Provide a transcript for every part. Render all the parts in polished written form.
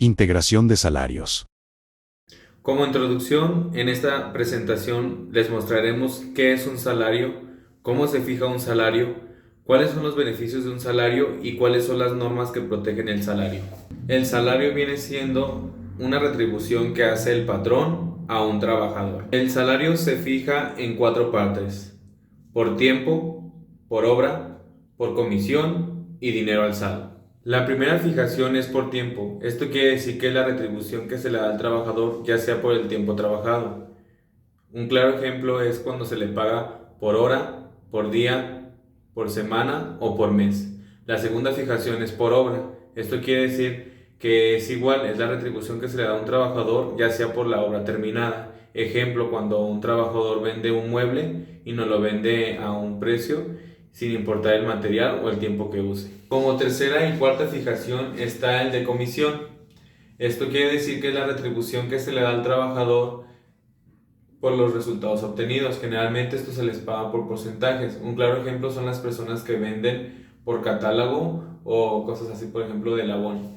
Integración de salarios. Como introducción, en esta presentación les mostraremos qué es un salario, cómo se fija un salario, cuáles son los beneficios de un salario y cuáles son las normas que protegen el salario. El salario viene siendo una retribución que hace el patrón a un trabajador. El salario se fija en 4 partes: por tiempo, por obra, por comisión y dinero alzado. La primera fijación es por tiempo. Esto quiere decir que es la retribución que se le da al trabajador, ya sea por el tiempo trabajado. Un claro ejemplo es cuando se le paga por hora, por día, por semana o por mes. La segunda fijación es por obra. Esto quiere decir que es igual, es la retribución que se le da a un trabajador, ya sea por la obra terminada. Ejemplo, cuando un trabajador vende un mueble y nos lo vende a un precio, sin importar el material o el tiempo que use. Como tercera y cuarta fijación está el de comisión. Esto quiere decir que es la retribución que se le da al trabajador por los resultados obtenidos. Generalmente esto se les paga por porcentajes. Un claro ejemplo son las personas que venden por catálogo o cosas así, por ejemplo, del abono.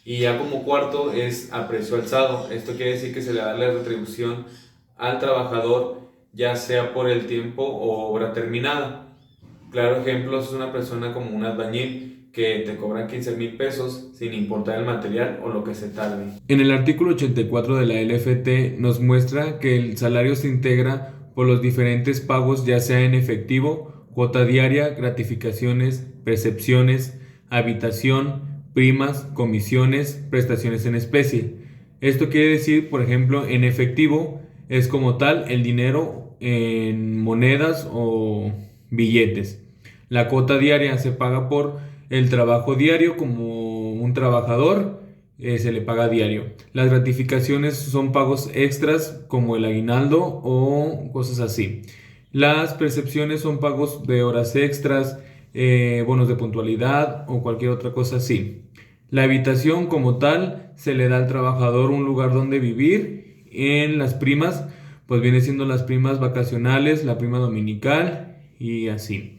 Y ya como cuarto es a precio alzado. Esto quiere decir que se le da la retribución al trabajador, ya sea por el tiempo o obra terminada. Claro ejemplo es una persona como un albañil que te cobran 15,000 pesos sin importar el material o lo que se tarde. En el artículo 84 de la LFT nos muestra que el salario se integra por los diferentes pagos, ya sea en efectivo, cuota diaria, gratificaciones, percepciones, habitación, primas, comisiones, prestaciones en especie. Esto quiere decir, por ejemplo, en efectivo es como tal el dinero en monedas o billetes. La cuota diaria se paga por el trabajo diario, como un trabajador se le paga diario. Las gratificaciones son pagos extras como el aguinaldo o cosas así. Las percepciones son pagos de horas extras, bonos de puntualidad o cualquier otra cosa así. La habitación como tal se le da al trabajador un lugar donde vivir. En las primas, pues viene siendo las primas vacacionales, la prima dominical y así.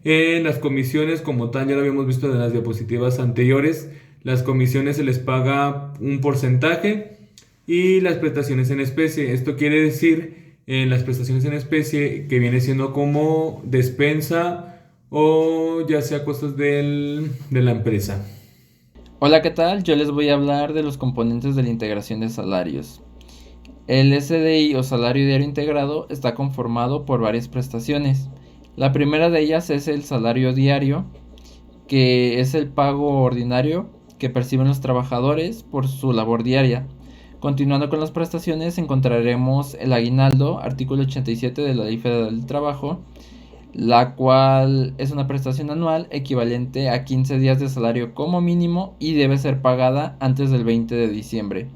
En las comisiones como tal, ya lo habíamos visto en las diapositivas anteriores, las comisiones se les paga un porcentaje y las prestaciones en especie. Esto quiere decir en las prestaciones en especie que viene siendo como despensa o ya sea cosas de la empresa. Hola, ¿qué tal? Yo les voy a hablar de los componentes de la integración de salarios. El SDI o salario diario integrado está conformado por varias prestaciones. La primera de ellas es el salario diario, que es el pago ordinario que perciben los trabajadores por su labor diaria. Continuando con las prestaciones encontraremos el aguinaldo, artículo 87 de la Ley Federal del Trabajo, la cual es una prestación anual equivalente a 15 días de salario como mínimo y debe ser pagada antes del 20 de diciembre.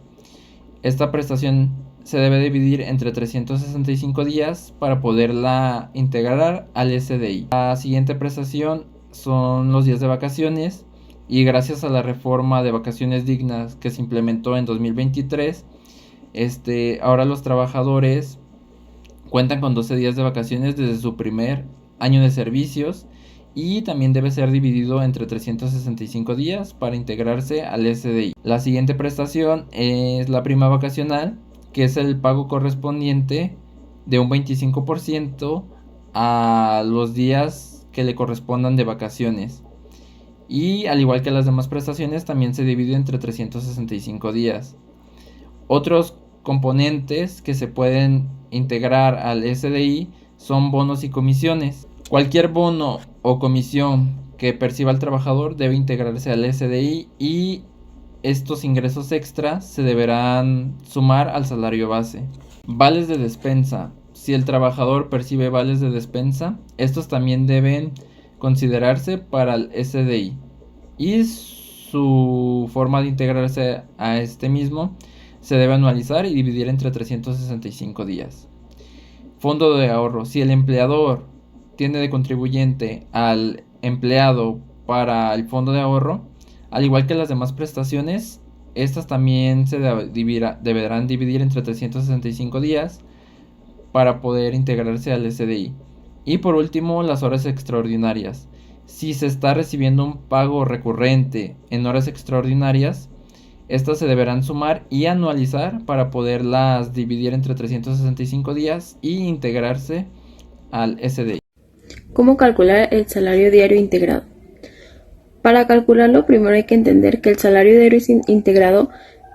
Esta prestación se debe dividir entre 365 días para poderla integrar al SDI. La siguiente prestación son los días de vacaciones y gracias a la reforma de vacaciones dignas que se implementó en 2023, ahora los trabajadores cuentan con 12 días de vacaciones desde su primer año de servicios y también debe ser dividido entre 365 días para integrarse al SDI. La siguiente prestación es la prima vacacional, que es el pago correspondiente de un 25% a los días que le correspondan de vacaciones. Y al igual que las demás prestaciones, también se divide entre 365 días. Otros componentes que se pueden integrar al SDI son bonos y comisiones. Cualquier bono o comisión que perciba el trabajador debe integrarse al SDI y estos ingresos extras se deberán sumar al salario base. Vales de despensa. Si el trabajador percibe vales de despensa, estos también deben considerarse para el SDI. Y su forma de integrarse a este mismo se debe anualizar y dividir entre 365 días. Fondo de ahorro. Si el empleador tiene de contribuyente al empleado para el fondo de ahorro, al igual que las demás prestaciones, estas también se deberán dividir entre 365 días para poder integrarse al SDI. Y por último, las horas extraordinarias. Si se está recibiendo un pago recurrente en horas extraordinarias, Estas se deberán sumar y anualizar para poderlas dividir entre 365 días y integrarse al SDI. ¿Cómo calcular el salario diario integrado? Para calcularlo, primero hay que entender que el salario diario integrado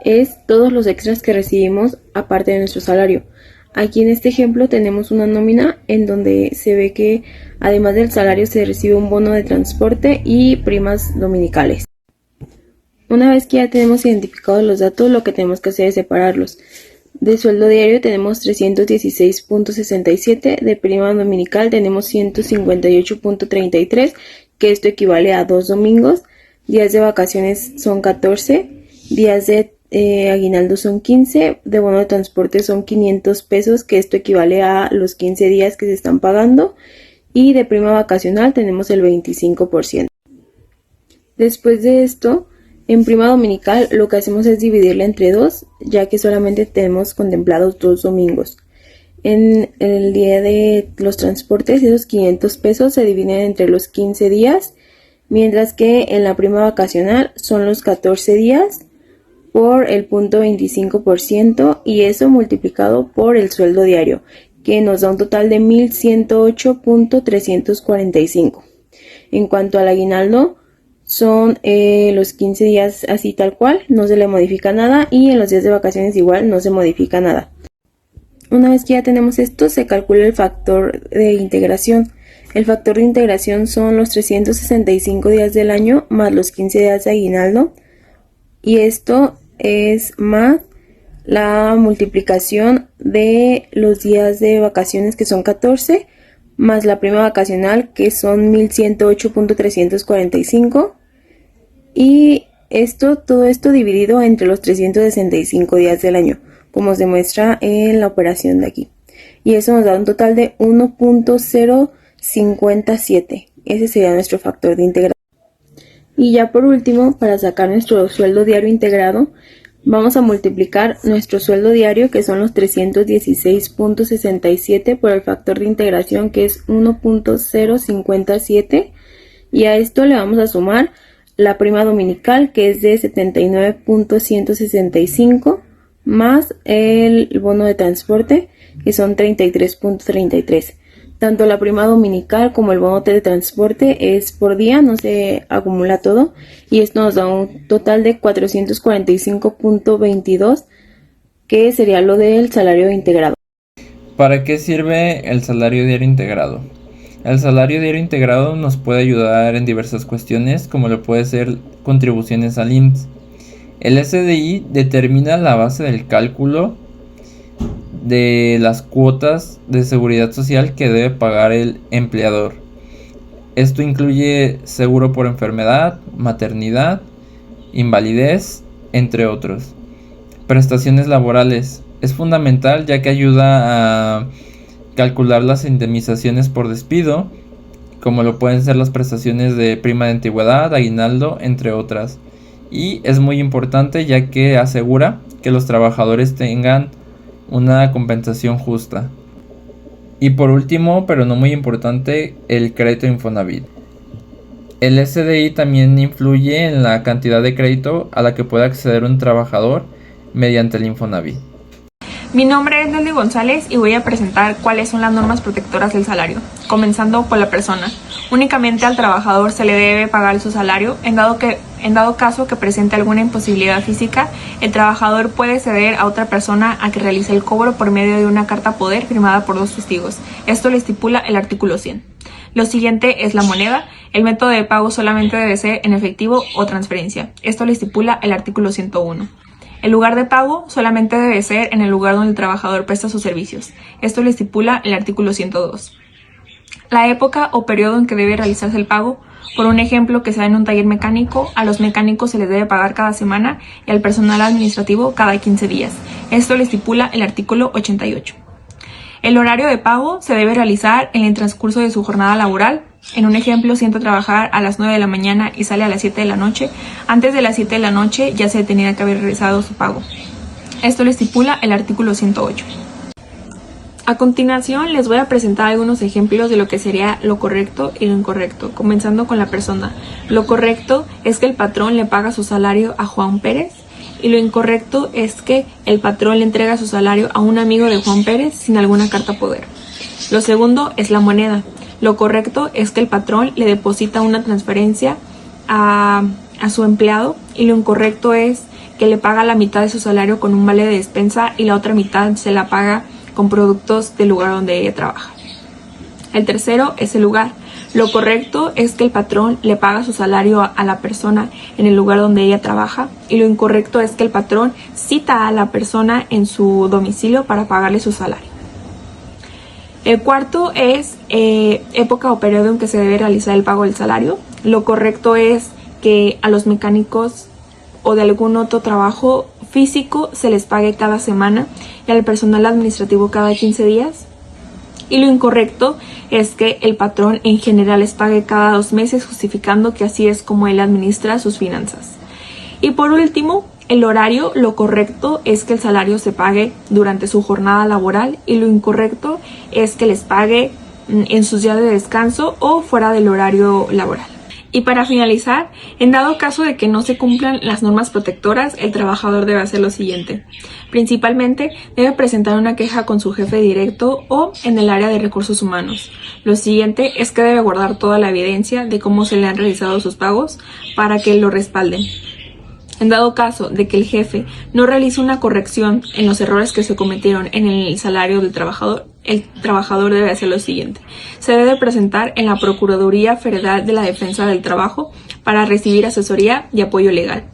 es todos los extras que recibimos aparte de nuestro salario. Aquí en este ejemplo tenemos una nómina en donde se ve que además del salario se recibe un bono de transporte y primas dominicales. Una vez que ya tenemos identificados los datos, lo que tenemos que hacer es separarlos. De sueldo diario tenemos 316.67, de prima dominical tenemos 158.33, que esto equivale a 2 domingos, días de vacaciones son 14, días de aguinaldo son 15, de bono de transporte son 500 pesos, que esto equivale a los 15 días que se están pagando, y de prima vacacional tenemos el 25%. Después de esto, en prima dominical lo que hacemos es dividirla entre 2, ya que solamente tenemos contemplados 2 domingos. En el día de los transportes, esos 500 pesos se dividen entre los 15 días, mientras que en la prima vacacional son los 14 días por el 0.25% y eso multiplicado por el sueldo diario, que nos da un total de 1.108.345. En cuanto al aguinaldo, son los 15 días así tal cual, no se le modifica nada, y en los días de vacaciones igual no se modifica nada. Una vez que ya tenemos esto, se calcula el factor de integración. El factor de integración son los 365 días del año más los 15 días de aguinaldo, y esto es más la multiplicación de los días de vacaciones, que son 14, más la prima vacacional, que son 1108.345, y todo esto dividido entre los 365 días del año, como se muestra en la operación de aquí. Y eso nos da un total de 1.057. Ese sería nuestro factor de integración. Y ya por último, para sacar nuestro sueldo diario integrado, vamos a multiplicar nuestro sueldo diario, que son los 316.67, por el factor de integración, que es 1.057, y a esto le vamos a sumar la prima dominical, que es de 79.165, más el bono de transporte, que son 33.33. Tanto la prima dominical como el bono de transporte es por día, no se acumula todo, y esto nos da un total de 445.22, que sería lo del salario integrado. ¿Para qué sirve el salario diario integrado? El salario diario integrado nos puede ayudar en diversas cuestiones, como lo puede ser contribuciones al IMSS. El SDI determina la base del cálculo de las cuotas de seguridad social que debe pagar el empleador. Esto incluye seguro por enfermedad, maternidad, invalidez, entre otros. Prestaciones laborales. Es fundamental, ya que ayuda a calcular las indemnizaciones por despido, como lo pueden ser las prestaciones de prima de antigüedad, aguinaldo, entre otras. Y es muy importante, ya que asegura que los trabajadores tengan una compensación justa. Y por último, pero no muy importante, el crédito Infonavit. El SDI también influye en la cantidad de crédito a la que puede acceder un trabajador mediante el Infonavit. Mi nombre es Nelly González y voy a presentar cuáles son las normas protectoras del salario, comenzando por la persona. Únicamente al trabajador se le debe pagar su salario. En dado caso que presente alguna imposibilidad física, el trabajador puede ceder a otra persona a que realice el cobro por medio de una carta poder firmada por 2 testigos. Esto lo estipula el artículo 100. Lo siguiente es la moneda. El método de pago solamente debe ser en efectivo o transferencia. Esto lo estipula el artículo 101. El lugar de pago solamente debe ser en el lugar donde el trabajador presta sus servicios. Esto lo estipula el artículo 102. La época o periodo en que debe realizarse el pago. Por un ejemplo, que sea en un taller mecánico, a los mecánicos se les debe pagar cada semana y al personal administrativo cada 15 días. Esto lo estipula el artículo 88. El horario de pago se debe realizar en el transcurso de su jornada laboral. En un ejemplo, si entra a trabajar a las 9 de la mañana y sale a las 7 de la noche, antes de las 7 de la noche ya se tenía que haber realizado su pago. Esto lo estipula el artículo 108. A continuación les voy a presentar algunos ejemplos de lo que sería lo correcto y lo incorrecto, comenzando con la persona. Lo correcto es que el patrón le paga su salario a Juan Pérez y lo incorrecto es que el patrón le entrega su salario a un amigo de Juan Pérez sin alguna carta poder. Lo segundo es la moneda. Lo correcto es que el patrón le deposita una transferencia a su empleado y lo incorrecto es que le paga la mitad de su salario con un vale de despensa y la otra mitad se la paga con productos del lugar donde ella trabaja. El tercero es el lugar. Lo correcto es que el patrón le paga su salario a la persona en el lugar donde ella trabaja y lo incorrecto es que el patrón cita a la persona en su domicilio para pagarle su salario. El cuarto es época o periodo en que se debe realizar el pago del salario. Lo correcto es que a los mecánicos o de algún otro trabajo físico se les pague cada semana y al personal administrativo cada 15 días. Y lo incorrecto es que el patrón en general les pague cada 2 meses, justificando que así es como él administra sus finanzas. Y por último, el horario. Lo correcto es que el salario se pague durante su jornada laboral y lo incorrecto es que les pague en sus días de descanso o fuera del horario laboral. Y para finalizar, en dado caso de que no se cumplan las normas protectoras, el trabajador debe hacer lo siguiente. Principalmente, debe presentar una queja con su jefe directo o en el área de recursos humanos. Lo siguiente es que debe guardar toda la evidencia de cómo se le han realizado sus pagos para que lo respalden. En dado caso de que el jefe no realice una corrección en los errores que se cometieron en el salario del trabajador, el trabajador debe hacer lo siguiente. Se debe presentar en la Procuraduría Federal de la Defensa del Trabajo para recibir asesoría y apoyo legal.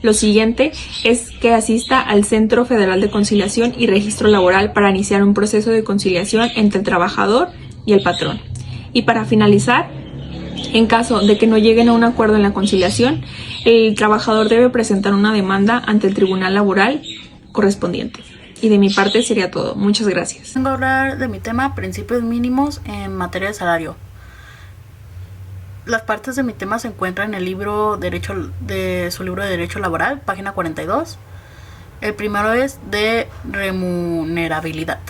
Lo siguiente es que asista al Centro Federal de Conciliación y Registro Laboral para iniciar un proceso de conciliación entre el trabajador y el patrón. Y para finalizar, en caso de que no lleguen a un acuerdo en la conciliación, el trabajador debe presentar una demanda ante el tribunal laboral correspondiente. Y de mi parte sería todo. Muchas gracias. Vengo a hablar de mi tema, principios mínimos en materia de salario. Las partes de mi tema se encuentran en el libro su libro de Derecho Laboral, página 42. El primero es de remunerabilidad.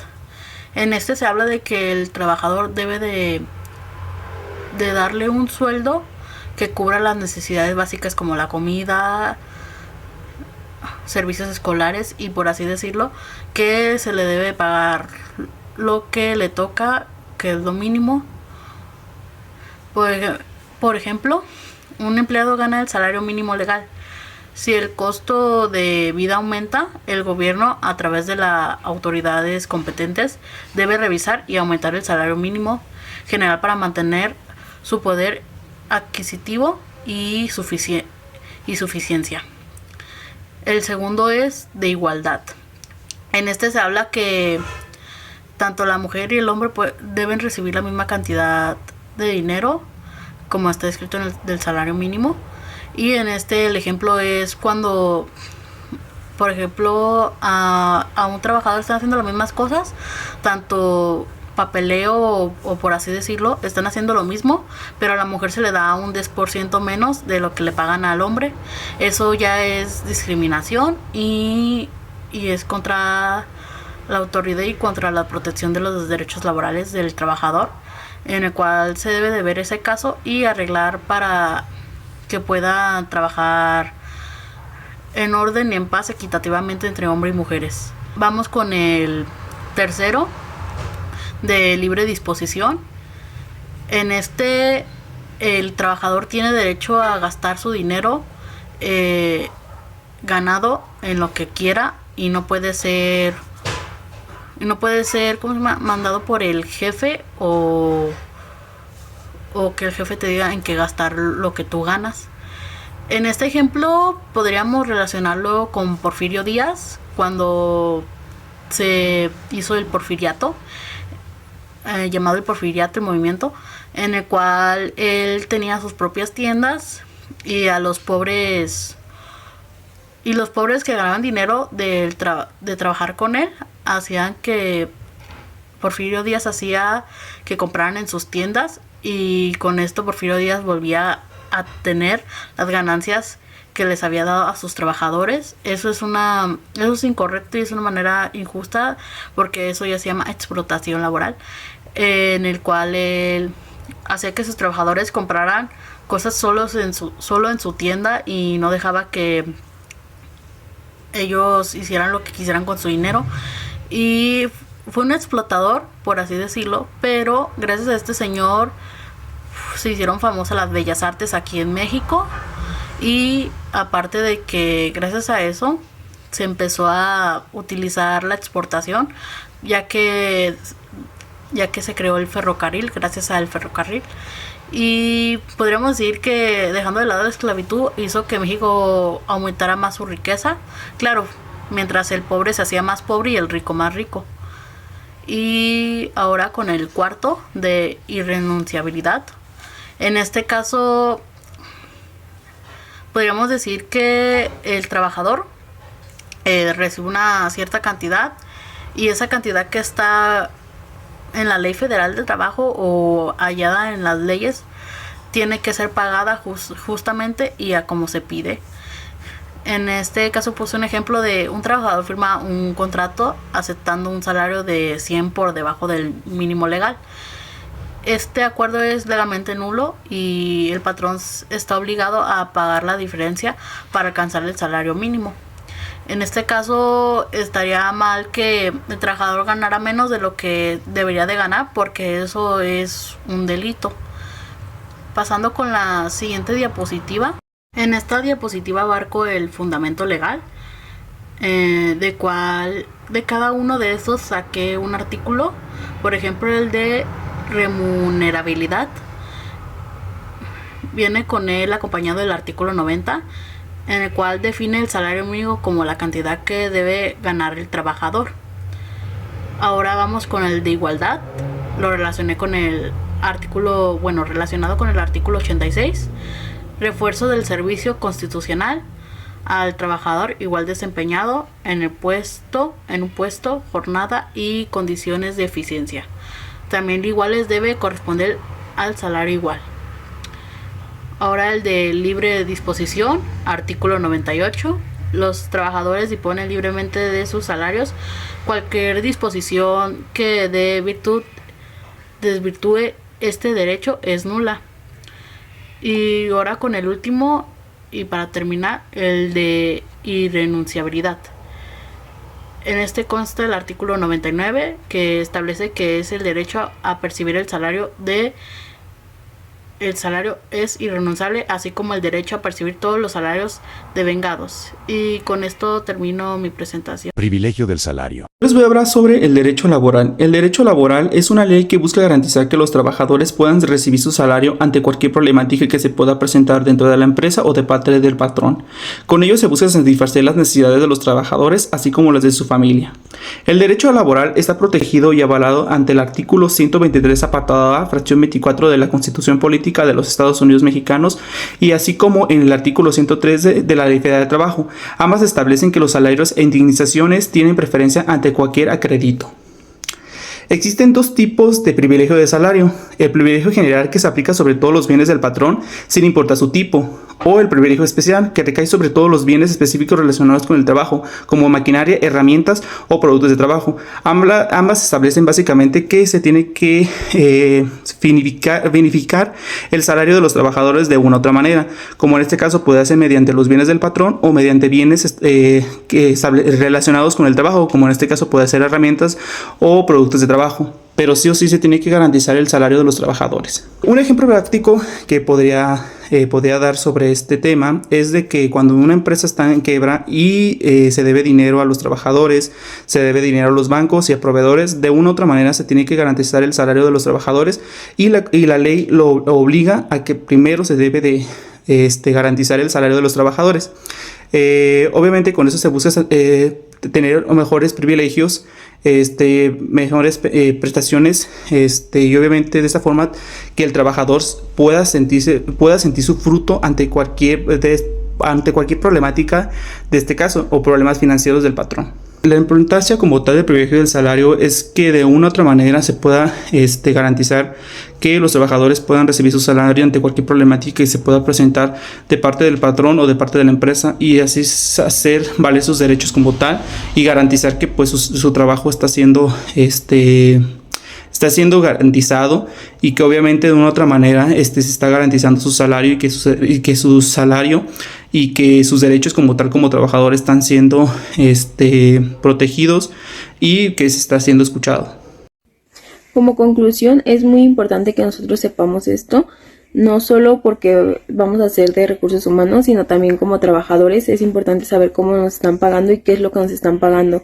En este se habla de que el trabajador debe de darle un sueldo que cubra las necesidades básicas como la comida, servicios escolares y por así decirlo, que se le debe pagar lo que le toca, que es lo mínimo. Por ejemplo, un empleado gana el salario mínimo legal. Si el costo de vida aumenta, el gobierno, a través de las autoridades competentes, debe revisar y aumentar el salario mínimo general para mantener su poder adquisitivo y suficiencia. El segundo es de igualdad. En este se habla que tanto la mujer y el hombre deben recibir la misma cantidad de dinero, como está escrito en del salario mínimo. Y en este el ejemplo es cuando, por ejemplo, a un trabajador están haciendo las mismas cosas, tanto papeleo o por así decirlo, están haciendo lo mismo, pero a la mujer se le da un 10% menos de lo que le pagan al hombre. Eso ya es discriminación y es contra la autoridad y contra la protección de los derechos laborales del trabajador, en el cual se debe de ver ese caso y arreglar para que pueda trabajar en orden y en paz equitativamente entre hombres y mujeres. Vamos con el tercero, de libre disposición. En este, el trabajador tiene derecho a gastar su dinero ganado en lo que quiera y no puede ser mandado por el jefe o que el jefe te diga en qué gastar lo que tú ganas. En este ejemplo podríamos relacionarlo con Porfirio Díaz, cuando se hizo el porfiriato, llamado el porfiriato, el movimiento, en el cual él tenía sus propias tiendas y a los pobres que ganaban dinero de trabajar con él, hacían que Porfirio Díaz hacía que compraran en sus tiendas, y con esto Porfirio Díaz volvía a tener las ganancias que les había dado a sus trabajadores. Eso es incorrecto y es una manera injusta, porque eso ya se llama explotación laboral, en el cual él hacía que sus trabajadores compraran cosas solo en su tienda y no dejaba que ellos hicieran lo que quisieran con su dinero. Y fue un explotador, por así decirlo, pero gracias a este señor se hicieron famosas las bellas artes aquí en México. Y aparte de que gracias a eso se empezó a utilizar la exportación, ya que se creó el ferrocarril, gracias al ferrocarril. Y podríamos decir que, dejando de lado la esclavitud, hizo que México aumentara más su riqueza. Claro, mientras el pobre se hacía más pobre y el rico más rico. Y ahora con el cuarto, de irrenunciabilidad. En este caso, podríamos decir que el trabajador recibe una cierta cantidad, y esa cantidad que está en la Ley Federal del Trabajo o hallada en las leyes tiene que ser pagada justamente y a como se pide. En este caso puse un ejemplo de un trabajador firma un contrato aceptando un salario de 100 por debajo del mínimo legal. Este acuerdo es legalmente nulo y el patrón está obligado a pagar la diferencia para alcanzar el salario mínimo. En este caso estaría mal que el trabajador ganara menos de lo que debería de ganar, porque eso es un delito. Pasando con la siguiente diapositiva. En esta diapositiva abarco el fundamento legal, de cada uno de estos saqué un artículo. Por ejemplo, el de remunerabilidad viene con él acompañado del artículo 90, en el cual define el salario mínimo como la cantidad que debe ganar el trabajador. Ahora vamos con el de igualdad. Lo relacioné con el artículo, relacionado con el artículo 86. Refuerzo del servicio constitucional al trabajador igual desempeñado en un puesto, jornada y condiciones de eficiencia. También iguales debe corresponder al salario igual. Ahora el de libre disposición, artículo 98. Los trabajadores disponen libremente de sus salarios. Cualquier disposición que desvirtúe este derecho es nula. Y ahora con el último, y para terminar, el de irrenunciabilidad. En este consta el artículo 99, que establece que es el derecho a percibir el salario es irrenunciable, así como el derecho a percibir todos los salarios devengados. Y con esto termino mi presentación. Privilegio del salario. Les voy a hablar sobre el derecho laboral. El derecho laboral es una ley que busca garantizar que los trabajadores puedan recibir su salario ante cualquier problemática que se pueda presentar dentro de la empresa o de parte del patrón. Con ello se busca satisfacer las necesidades de los trabajadores, así como las de su familia. El derecho laboral está protegido y avalado ante el artículo 123 apartado A, fracción 24 de la Constitución Política de los Estados Unidos Mexicanos, y así como en el artículo 113 de la Ley Federal de Trabajo. Ambas establecen que los salarios e indemnizaciones tienen preferencia ante cualquier acredito. Existen dos tipos de privilegio de salario: el privilegio general, que se aplica sobre todos los bienes del patrón sin importar su tipo, o el privilegio especial, que recae sobre todos los bienes específicos relacionados con el trabajo, como maquinaria, herramientas o productos de trabajo. Ambas establecen básicamente que se tiene que vinificar el salario de los trabajadores de una u otra manera, como en este caso puede ser mediante los bienes del patrón o mediante bienes relacionados con el trabajo, como en este caso puede ser herramientas o productos de trabajo. Pero sí o sí se tiene que garantizar el salario de los trabajadores. Un ejemplo práctico que podría dar sobre este tema es de que cuando una empresa está en quiebra y se debe dinero a los trabajadores, se debe dinero a los bancos y a proveedores, de una u otra manera se tiene que garantizar el salario de los trabajadores, y la ley lo obliga a que primero se debe de garantizar el salario de los trabajadores. Obviamente con eso se busca tener mejores privilegios, mejores prestaciones, y obviamente de esta forma que el trabajador pueda sentir su fruto ante cualquier problemática de este caso o problemas financieros del patrón. La importancia como tal del privilegio del salario es que de una u otra manera se pueda garantizar que los trabajadores puedan recibir su salario ante cualquier problemática que se pueda presentar de parte del patrón o de parte de la empresa, y así hacer valer sus derechos como tal y garantizar que pues su trabajo está siendo está siendo garantizado y que obviamente de una u otra manera se está garantizando su salario y que su salario y que sus derechos como tal como trabajador están siendo protegidos y que se está siendo escuchado. Como conclusión, es muy importante que nosotros sepamos esto, no solo porque vamos a ser de recursos humanos, sino también como trabajadores. Es importante saber cómo nos están pagando y qué es lo que nos están pagando,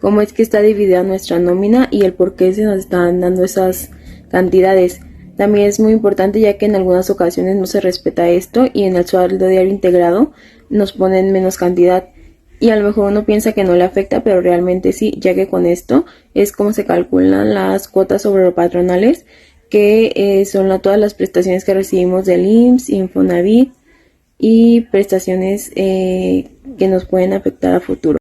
cómo es que está dividida nuestra nómina y el por qué se nos están dando esas cantidades. También es muy importante ya que en algunas ocasiones no se respeta esto y en el sueldo diario integrado nos ponen menos cantidad. Y a lo mejor uno piensa que no le afecta, pero realmente sí, ya que con esto es como se calculan las cuotas patronales, que son todas las prestaciones que recibimos del IMSS, Infonavit y prestaciones que nos pueden afectar a futuro.